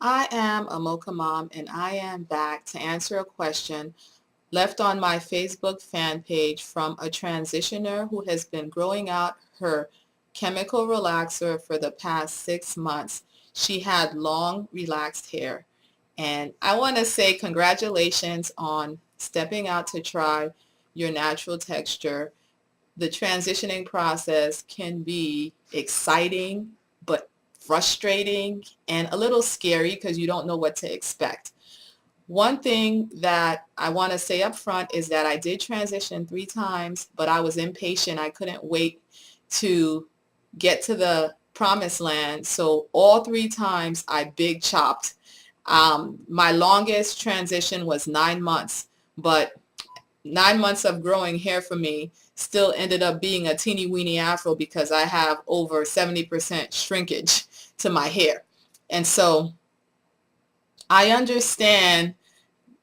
I am a Mocha Mom and I am back to answer a question left on my Facebook fan page from a transitioner who has been growing out her chemical relaxer for the past 6 months. She had long, relaxed hair. And I want to say congratulations on stepping out to try your natural texture. The transitioning process can be exciting, but frustrating and a little scary because you don't know what to expect. One thing that I want to say up front is that I did transition 3 times, but I was impatient. I couldn't wait to get to the promised land. So all 3 times I big chopped. My longest transition was 9 months, but 9 months of growing hair for me still ended up being a teeny weeny afro because I have over 70% shrinkage to my hair. And so I understand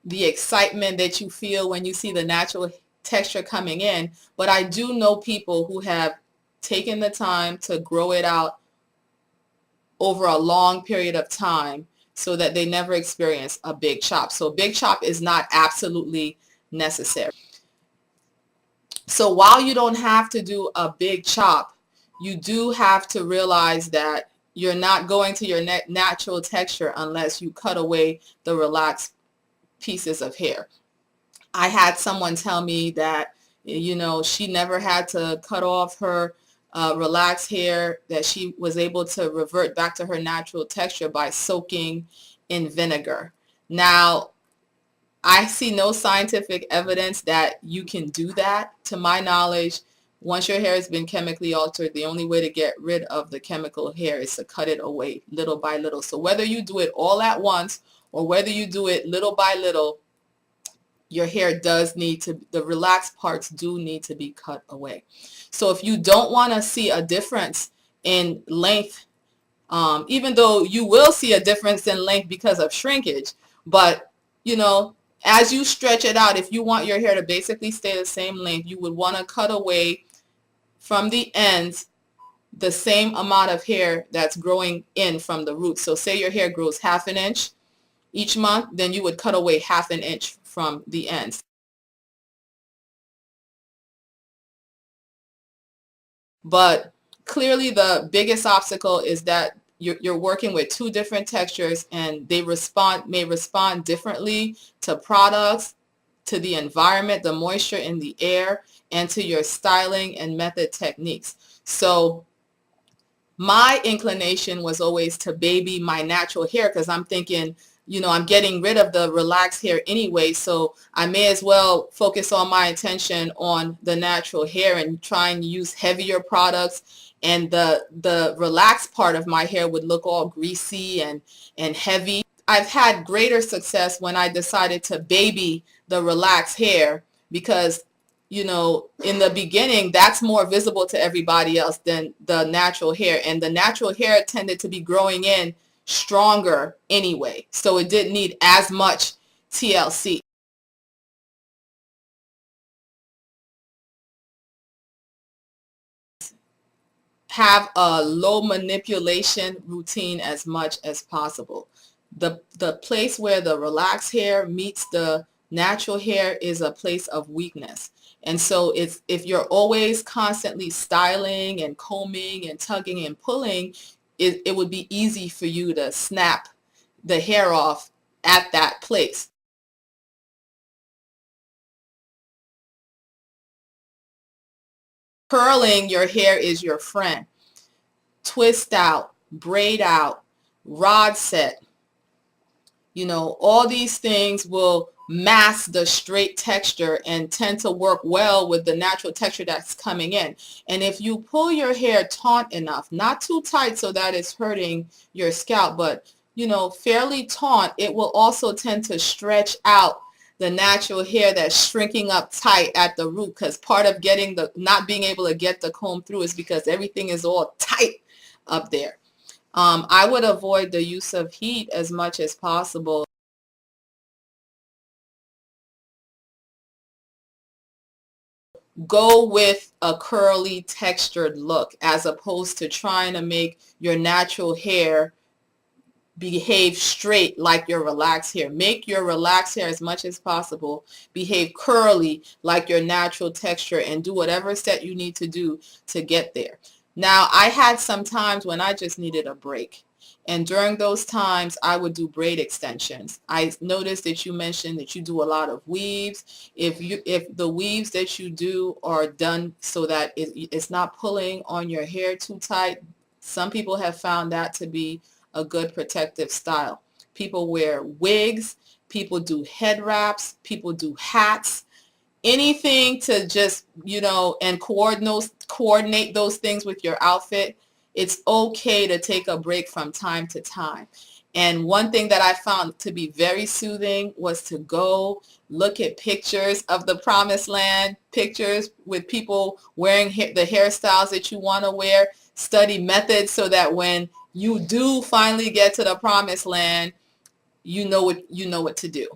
the excitement that you feel when you see the natural texture coming in, but I do know people who have taken the time to grow it out over a long period of time so that they never experience a big chop. So a big chop is not absolutely necessary. So while you don't have to do a big chop, you do have to realize that you're not going to your natural texture unless you cut away the relaxed pieces of hair. I had someone tell me that, she never had to cut off her relaxed hair, that she was able to revert back to her natural texture by soaking in vinegar. Now, I see no scientific evidence that you can do that. To my knowledge, once your hair has been chemically altered, the only way to get rid of the chemical hair is to cut it away little by little. So whether you do it all at once or whether you do it little by little, your hair does need to, the relaxed parts do need to be cut away. So if you don't want to see a difference in length, even though you will see a difference in length because of shrinkage, but as you stretch it out, if you want your hair to basically stay the same length, you would want to cut away from the ends the same amount of hair that's growing in from the roots. So say your hair grows half an inch each month, then you would cut away half an inch from the ends. But clearly the biggest obstacle is that you're working with two different textures and they may respond differently to products, to the environment, the moisture in the air, and to your styling and method techniques. So my inclination was always to baby my natural hair because I'm thinking, I'm getting rid of the relaxed hair anyway, so I may as well focus on my attention on the natural hair and try and use heavier products, and the relaxed part of my hair would look all greasy and heavy. I've had greater success when I decided to baby the relaxed hair because in the beginning, that's more visible to everybody else than the natural hair. And the natural hair tended to be growing in stronger anyway. So it didn't need as much TLC. Have a low manipulation routine as much as possible. The place where the relaxed hair meets the natural hair is a place of weakness. And so if you're always constantly styling and combing and tugging and pulling, it would be easy for you to snap the hair off at that place. Curling your hair is your friend. Twist out, braid out, rod set, all these things will mask the straight texture and tend to work well with the natural texture that's coming in. And if you pull your hair taut enough, not too tight so that it's hurting your scalp, but fairly taut, it will also tend to stretch out the natural hair that's shrinking up tight at the root, because part of not being able to get the comb through is because everything is all tight up there. I would avoid the use of heat as much as possible. Go with a curly textured look as opposed to trying to make your natural hair behave straight like your relaxed hair. Make your relaxed hair as much as possible. Behave curly like your natural texture, and do whatever set you need to do to get there. Now, I had some times when I just needed a break. And during those times, I would do braid extensions. I noticed that you mentioned that you do a lot of weaves. If the weaves that you do are done so that it's not pulling on your hair too tight, some people have found that to be a good protective style. People wear wigs, people do head wraps, people do hats, anything to just, and coordinate those things with your outfit. It's okay to take a break from time to time. And one thing that I found to be very soothing was to go look at pictures of the promised land, pictures with people wearing the hairstyles that you want to wear, study methods so that when you do finally get to the promised land, you know what to do.